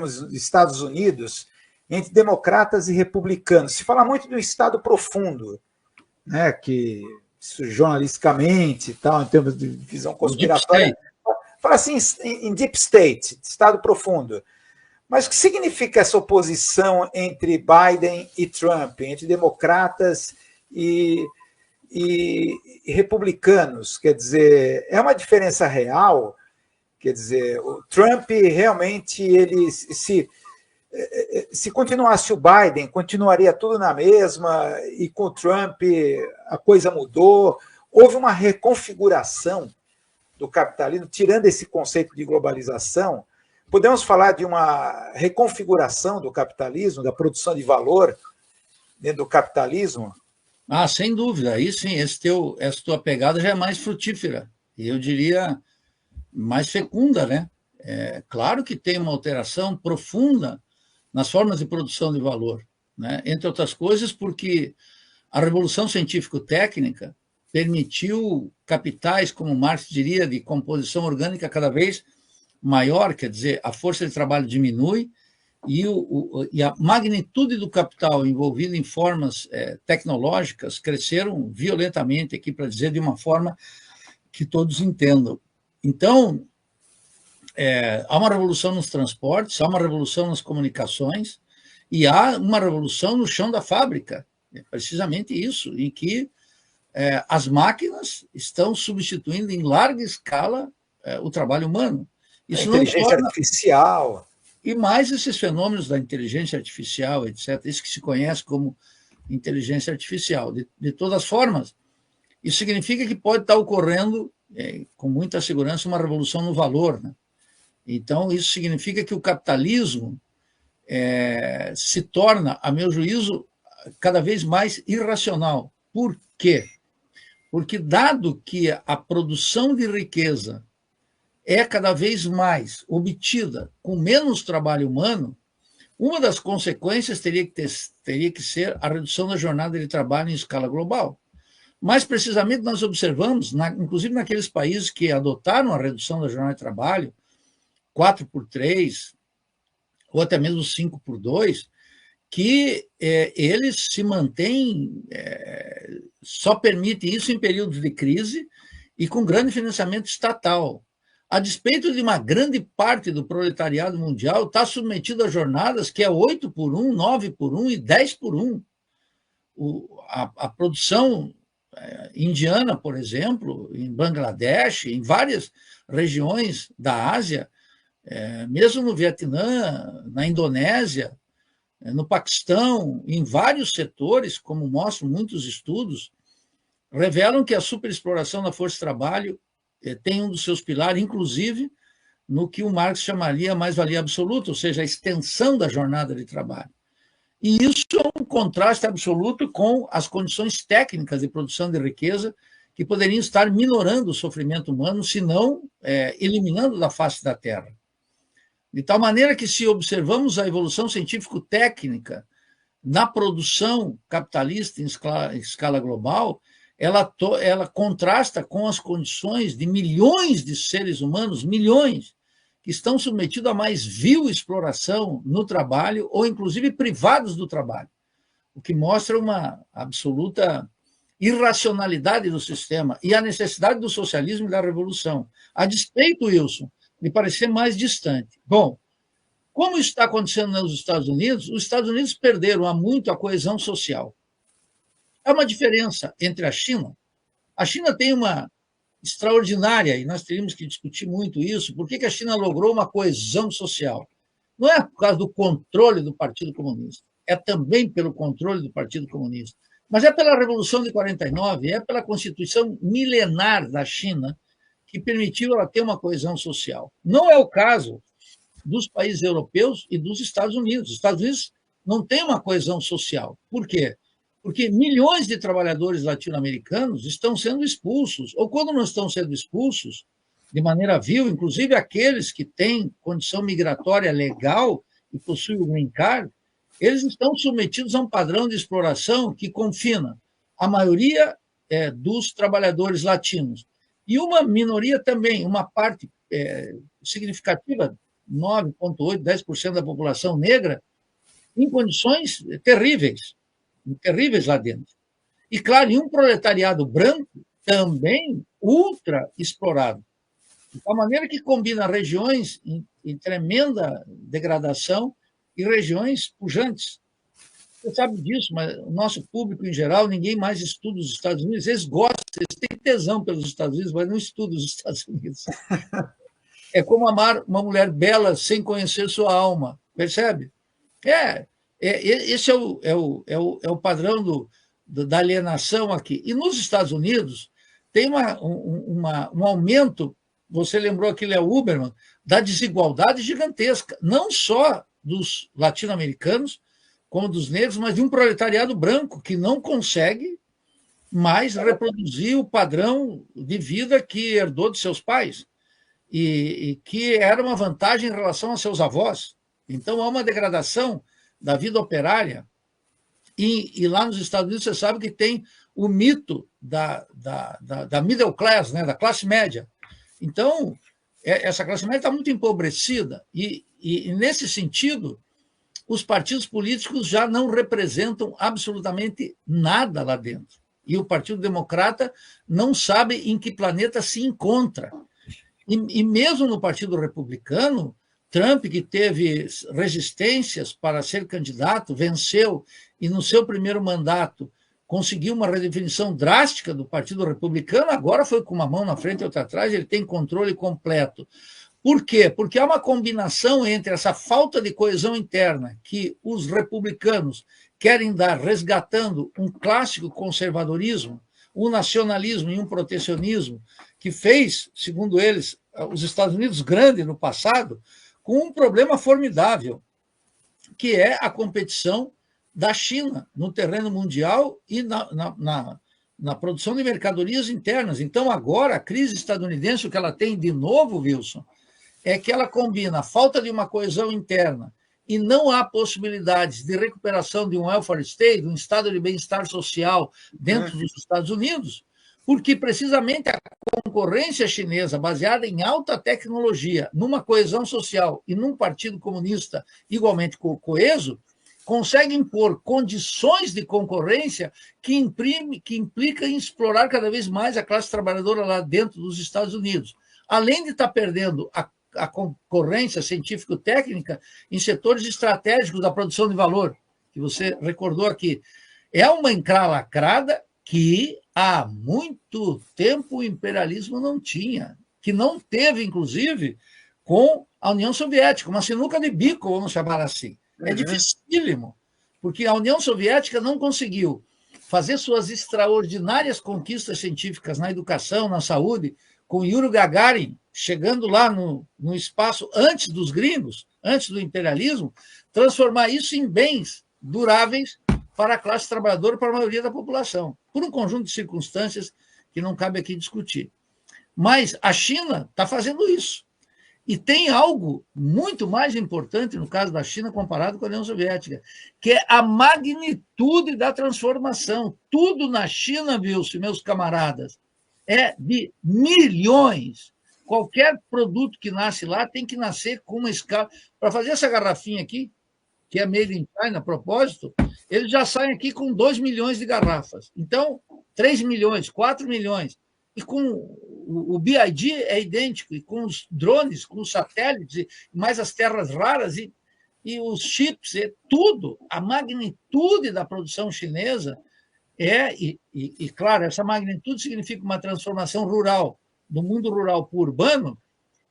Estados Unidos, entre democratas e republicanos. Se fala muito do Estado profundo, né, que jornalisticamente, tal, em termos de visão conspiratória, fala assim em deep state, Estado profundo. Mas o que significa essa oposição entre Biden e Trump, entre democratas e republicanos? Quer dizer, é uma diferença real? Quer dizer, o Trump realmente, ele se continuasse o Biden, continuaria tudo na mesma, e com o Trump a coisa mudou. Houve uma reconfiguração do capitalismo, tirando esse conceito de globalização. Podemos falar de uma reconfiguração do capitalismo, da produção de valor dentro do capitalismo? Ah, sem dúvida. Aí sim, essa tua pegada já é mais frutífera. E eu diria mais fecunda, né? Claro que tem uma alteração profunda nas formas de produção de valor, né? Entre outras coisas, porque a revolução científico-técnica permitiu capitais, como Marx diria, de composição orgânica cada vez maior, quer dizer, a força de trabalho diminui e a magnitude do capital envolvido em formas tecnológicas cresceram violentamente, aqui para dizer de uma forma que todos entendam. Então, há uma revolução nos transportes, há uma revolução nas comunicações e há uma revolução no chão da fábrica. É precisamente isso, em que as máquinas estão substituindo em larga escala o trabalho humano. Isso a inteligência artificial. E mais esses fenômenos da inteligência artificial, etc., isso que se conhece como inteligência artificial. De todas formas, isso significa que pode estar ocorrendo, com muita segurança, uma revolução no valor, né? Então, isso significa que o capitalismo se torna, a meu juízo, cada vez mais irracional. Por quê? Porque, dado que a produção de riqueza é cada vez mais obtida com menos trabalho humano, uma das consequências teria que ser a redução da jornada de trabalho em escala global. Mais precisamente, nós observamos, inclusive naqueles países que adotaram a redução da jornada de trabalho, 4x3, ou até mesmo 5x2, que eles se mantêm, só permite isso em períodos de crise e com grande financiamento estatal. A despeito de uma grande parte do proletariado mundial está submetido a jornadas que é 8x1, 9x1 e 10x1. A produção indiana, por exemplo, em Bangladesh, em várias regiões da Ásia, mesmo no Vietnã, na Indonésia, no Paquistão, em vários setores, como mostram muitos estudos, revelam que a superexploração da força de trabalho tem um dos seus pilares, inclusive, no que o Marx chamaria mais-valia absoluta, ou seja, a extensão da jornada de trabalho. E isso é um contraste absoluto com as condições técnicas de produção de riqueza que poderiam estar minorando o sofrimento humano, se não eliminando da face da Terra. De tal maneira que, se observamos a evolução científico-técnica na produção capitalista em escala global, ela contrasta com as condições de milhões de seres humanos, milhões, que estão submetidos a mais vil exploração no trabalho, ou inclusive privados do trabalho, o que mostra uma absoluta irracionalidade do sistema e a necessidade do socialismo e da revolução, a despeito, Wilson, de parecer mais distante. Bom, como isso está acontecendo nos Estados Unidos, os Estados Unidos perderam há muito a coesão social. Há uma diferença entre a China. A China tem uma extraordinária, e nós teríamos que discutir muito isso, por que a China logrou uma coesão social? Não é por causa do controle do Partido Comunista, é também pelo controle do Partido Comunista, mas é pela Revolução de 49, é pela Constituição milenar da China que permitiu ela ter uma coesão social. Não é o caso dos países europeus e dos Estados Unidos. Os Estados Unidos não têm uma coesão social. Por quê? Porque milhões de trabalhadores latino-americanos estão sendo expulsos, ou quando não estão sendo expulsos, de maneira vil, inclusive aqueles que têm condição migratória legal e possuem o green card, eles estão submetidos a um padrão de exploração que confina a maioria dos trabalhadores latinos. E uma minoria também, uma parte significativa 9,8%, 10% da população negra, em condições terríveis lá dentro. E, claro, e um proletariado branco também ultra explorado. De tal maneira que combina regiões em tremenda degradação e regiões pujantes. Você sabe disso, mas o nosso público em geral, ninguém mais estuda os Estados Unidos. Eles gostam, eles têm tesão pelos Estados Unidos, mas não estudam os Estados Unidos. É como amar uma mulher bela sem conhecer sua alma, percebe? Esse é o padrão da alienação aqui. E nos Estados Unidos tem um aumento, você lembrou aqui, Léo Huberman, da desigualdade gigantesca, não só dos latino-americanos, como dos negros, mas de um proletariado branco que não consegue mais reproduzir o padrão de vida que herdou de seus pais e que era uma vantagem em relação a seus avós. Então, há uma degradação da vida operária. E lá nos Estados Unidos, você sabe que tem o mito da middle class, né, da classe média. Então, essa classe média está muito empobrecida. E, nesse sentido, os partidos políticos já não representam absolutamente nada lá dentro. E o Partido Democrata não sabe em que planeta se encontra. E mesmo no Partido Republicano, Trump, que teve resistências para ser candidato, venceu, e no seu primeiro mandato conseguiu uma redefinição drástica do Partido Republicano, agora foi com uma mão na frente e outra atrás, ele tem controle completo. Por quê? Porque há uma combinação entre essa falta de coesão interna que os republicanos querem dar, resgatando um clássico conservadorismo, um nacionalismo e um protecionismo, que fez, segundo eles, os Estados Unidos grande no passado, com um problema formidável, que é a competição da China no terreno mundial e na produção de mercadorias internas. Então, agora, a crise estadunidense, o que ela tem de novo, Wilson, é que ela combina a falta de uma coesão interna e não há possibilidades de recuperação de um welfare state, um estado de bem-estar social dentro dos Estados Unidos, porque precisamente a concorrência chinesa, baseada em alta tecnologia, numa coesão social e num partido comunista igualmente coeso, consegue impor condições de concorrência que implica em explorar cada vez mais a classe trabalhadora lá dentro dos Estados Unidos, além de estar perdendo a concorrência científico-técnica em setores estratégicos da produção de valor, que você recordou aqui. É uma encralacrada que há muito tempo o imperialismo não tinha, que não teve, inclusive, com a União Soviética, uma sinuca de bico, vamos chamar assim. É dificílimo, porque a União Soviética não conseguiu fazer suas extraordinárias conquistas científicas na educação, na saúde, com Yuri Gagarin chegando lá no espaço antes dos gringos, antes do imperialismo, transformar isso em bens duráveis para a classe trabalhadora, para a maioria da população, por um conjunto de circunstâncias que não cabe aqui discutir. Mas a China está fazendo isso. E tem algo muito mais importante no caso da China comparado com a União Soviética, que é a magnitude da transformação. Tudo na China, Wilson, meus camaradas, é de milhões. Qualquer produto que nasce lá tem que nascer com uma escala. Para fazer essa garrafinha aqui, que é made in China, a propósito, eles já saem aqui com 2 milhões de garrafas. Então, 3 milhões, 4 milhões. E com o BID é idêntico, e com os drones, com os satélites, e mais as terras raras e os chips, tudo, a magnitude da produção chinesa claro, essa magnitude significa uma transformação rural, do mundo rural para o urbano,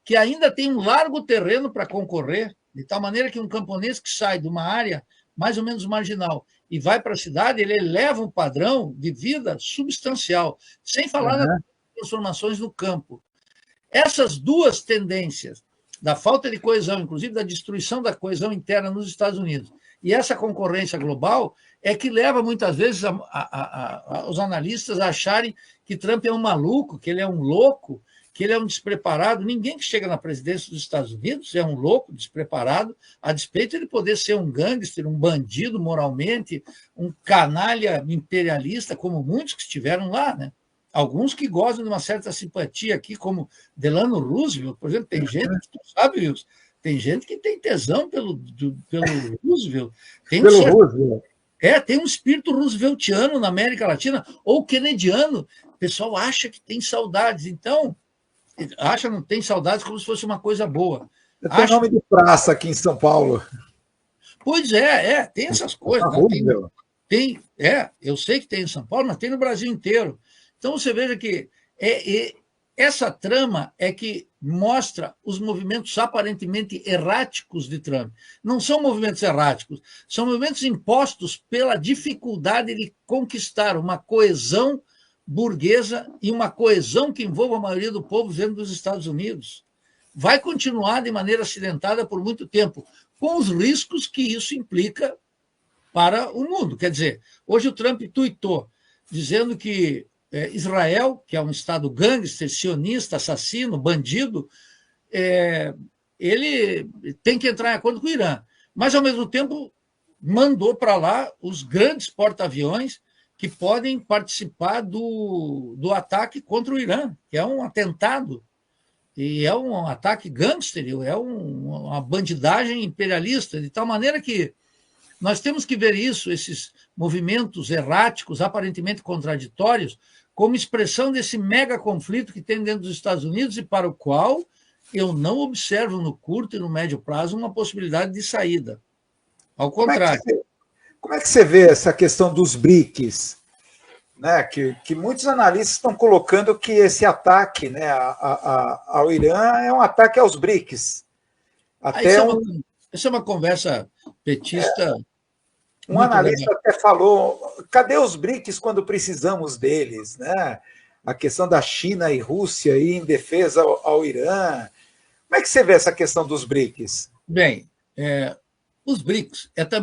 que ainda tem um largo terreno para concorrer, de tal maneira que um camponês que sai de uma área mais ou menos marginal e vai para a cidade, ele eleva um padrão de vida substancial, sem falar nas transformações no campo. Essas duas tendências, da falta de coesão, inclusive da destruição da coesão interna nos Estados Unidos, e essa concorrência global, é que leva muitas vezes os analistas a acharem que Trump é um maluco, que ele é um louco, que ele é um despreparado. Ninguém que chega na presidência dos Estados Unidos é um louco, despreparado, a despeito de poder ser um gangster, um bandido moralmente, um canalha imperialista, como muitos que estiveram lá, né? Alguns que gozam de uma certa simpatia aqui, como Delano Roosevelt, por exemplo, tem gente que tu sabe, Wilson, Tem gente que tem tesão pelo Roosevelt. Tem Pelo Roosevelt. Tem um espírito rooseveltiano na América Latina, ou kennediano. O pessoal acha que tem saudades. Então, não tem saudades como se fosse uma coisa boa. Tem nome de praça aqui em São Paulo. Pois tem essas coisas. Né? Eu sei que tem em São Paulo, mas tem no Brasil inteiro. Então, você veja que essa trama é que mostra os movimentos aparentemente erráticos de Trump. Não são movimentos erráticos, são movimentos impostos pela dificuldade de conquistar uma coesão burguesa e uma coesão que envolva a maioria do povo dentro dos Estados Unidos. Vai continuar de maneira acidentada por muito tempo, com os riscos que isso implica para o mundo. Quer dizer, hoje o Trump tuitou dizendo que Israel, que é um Estado gangster, sionista, assassino, bandido, ele tem que entrar em acordo com o Irã. Mas, ao mesmo tempo, mandou para lá os grandes porta-aviões que podem participar do ataque contra o Irã, que é um atentado, e é um ataque gangster, é uma bandidagem imperialista, de tal maneira que nós temos que ver isso, esses movimentos erráticos, aparentemente contraditórios, como expressão desse mega conflito que tem dentro dos Estados Unidos e para o qual eu não observo no curto e no médio prazo uma possibilidade de saída. Ao contrário. Como é que você vê essa questão dos BRICS? Né? Que muitos analistas estão colocando que esse ataque, né, ao Irã é um ataque aos BRICS. Essa é uma conversa petista. Um analista até falou, cadê os BRICS quando precisamos deles? Né? A questão da China e Rússia aí em defesa ao Irã. Como é que você vê essa questão dos BRICS? Bem, os BRICS é também